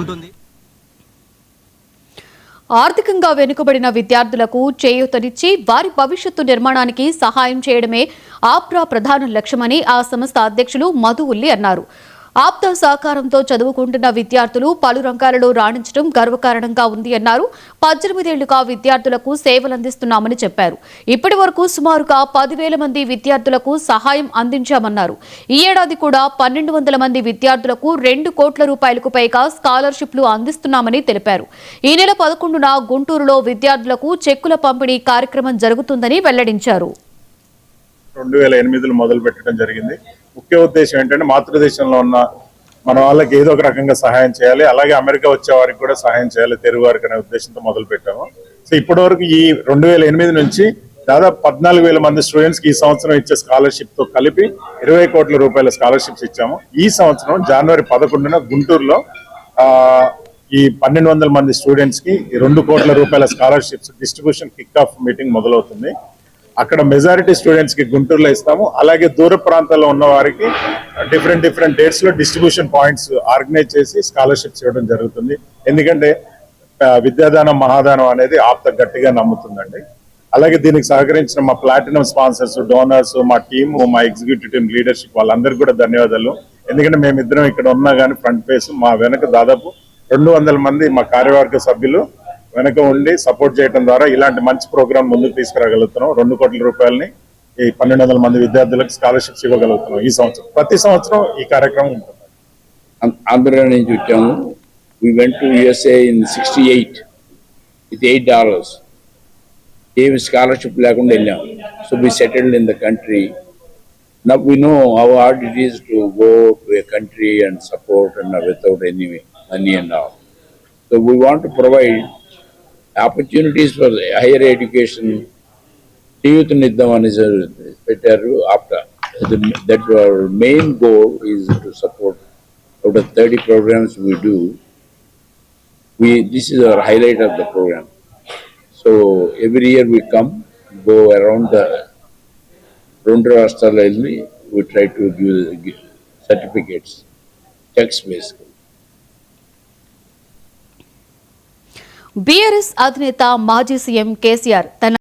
ఉంటుంది. ఆర్థికంగా వెనుకబడిన విద్యార్థులకు చేయూతనిచ్చి వారి భవిష్యత్తు నిర్మాణానికి సహాయం చేయడమే ఆప్రా ప్రధాన లక్ష్యమని ఆ సంస్థ అధ్యక్షులు మధు ఉల్లి అన్నారు. ఆప్తా సహకారంతో చదువుకుంటున్న విద్యార్థులు పలు రంగాలలో రాణించడం గర్వకారణంగా ఉంది అన్నారు. 18 ఏళ్లుగా విద్యార్థులకు సేవలందిస్తున్నామని చెప్పారు. ఇప్పటి వరకు సుమారుగా 10,000 మంది విద్యార్థులకు సహాయం అందించామన్నారు. ఈ ఏడాది కూడా 1,200 మంది విద్యార్థులకు 2 కోట్ల రూపాయలకు పైగా స్కాలర్షిప్లు అందిస్తున్నామని తెలిపారు. ఈ నెల 11న గుంటూరులో విద్యార్థులకు చెక్కుల పంపిణీ కార్యక్రమం జరుగుతుందని వెల్లడించారు. 2008లో మొదలు పెట్టడం జరిగింది. ముఖ్య ఉద్దేశం ఏంటంటే మాతృదేశంలో ఉన్న మన వాళ్ళకి ఏదో ఒక రకంగా సహాయం చేయాలి, అలాగే అమెరికా వచ్చే వారికి కూడా సహాయం చేయాలి తెలుగు వారికి అనే ఉద్దేశంతో మొదలు పెట్టాము. సో ఇప్పటి వరకు ఈ 2008 నుంచి దాదాపు 14,000 మంది స్టూడెంట్స్ కి ఈ సంవత్సరం ఇచ్చే స్కాలర్షిప్ తో కలిపి 20 కోట్ల రూపాయల స్కాలర్షిప్స్ ఇచ్చాము. ఈ సంవత్సరం జనవరి 11న గుంటూరులో ఈ 1,200 మంది స్టూడెంట్స్ కి 2 కోట్ల రూపాయల scholarships distribution kick of meeting మొదలవుతుంది. అక్కడ మెజారిటీ స్టూడెంట్స్ కి గుంటూరులో ఇస్తాము. అలాగే దూర ప్రాంతాల్లో ఉన్న వారికి డిఫరెంట్ డేట్స్ లో డిస్ట్రిబ్యూషన్ పాయింట్స్ ఆర్గనైజ్ చేసి స్కాలర్షిప్స్ ఇవ్వడం జరుగుతుంది. ఎందుకంటే విద్యాదానం మహాదానం అనేది ఆప్త గట్టిగా నమ్ముతుందండి. అలాగే దీనికి సహకరించిన మా ప్లాటినం స్పాన్సర్స్, డోనర్స్, మా టీము, మా ఎగ్జిక్యూటివ్ టీమ్ లీడర్షిప్ వాళ్ళందరికీ కూడా ధన్యవాదాలు. ఎందుకంటే మేమిద్దరం ఇక్కడ ఉన్నా కానీ ఫ్రంట్ ఫేస్ మా వెనక దాదాపు 200 మంది మా కార్యవర్గ సభ్యులు వెనక ఉండి సపోర్ట్ చేయడం ద్వారా ఇలాంటి మంచి ప్రోగ్రామ్ ముందుకు తీసుకురాగలుగుతున్నాం. 2 కోట్ల రూపాయలని ఈ 1,200 మంది విద్యార్థులకు స్కాలర్షిప్స్ ఇవ్వగలుగుతున్నాం. ఈ సంవత్సరం ప్రతి సంవత్సరం ఈ కార్యక్రమం ఉంటుంది. ఆంధ్ర నుంచి వచ్చాము. We went to USA in 68 with $8. ఏమి స్కాలర్షిప్ లేకుండా వెళ్ళాం. So we settled in the country. Now we know how hard it is to go to a country and support and without any money and all. So we want to provide opportunities for higher education. Youth-niddhamani పెట్టారు after. That our main goal is to support. Out of 30 programs we do, this is our highlight of the program. So every year we go around the రెండు రాష్ట్రాల్లో వెళ్ళి we try to give certificates, checks basically. BRS అధినేత మాజీ CM KCR తన